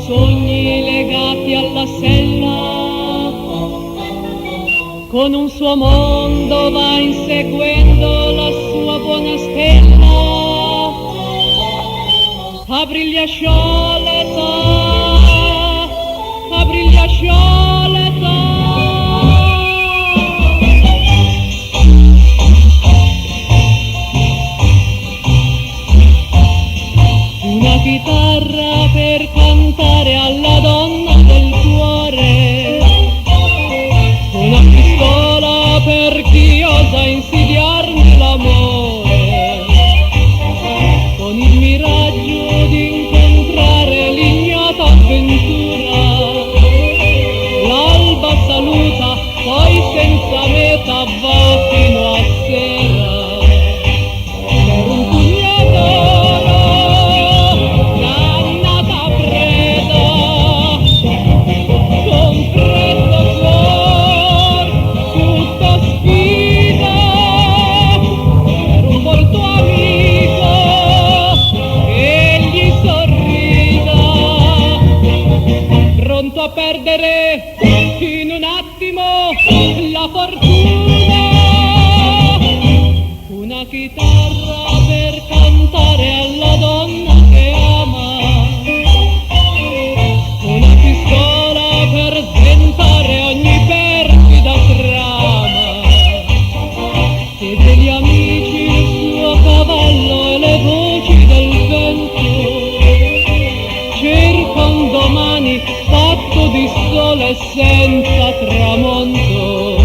sogni legati alla sella, con un suo mondo va inseguendo la sua buona stella, apri gli ascioleta, apri gli ascioleta. Una chitarra per cantare alla donna del cuore, una pistola per chi osa insidiarne l'amore, con il miraggio di incontrare l'ignota avventura. L'alba saluta, poi senza meta va fino a sera. Per un pugno d'oro, dannata preda, con freddo cuor, tutto sfida. Per un volto amico, egli sorrida, pronto a perdere in un attimo la fortuna. Una chitarra per cantare alla donna che ama, una pistola per sventare ogni perfida trama, e degli amici il suo cavallo e le voci del vento. Cerca un domani fatto di sole e senza tramonto.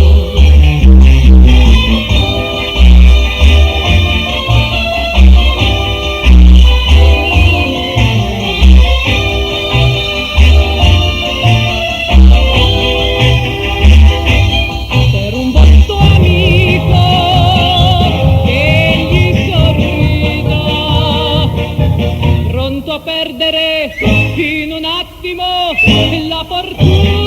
Per un volto amico egli sorrida, pronto a perdere in un attimo la fortuna.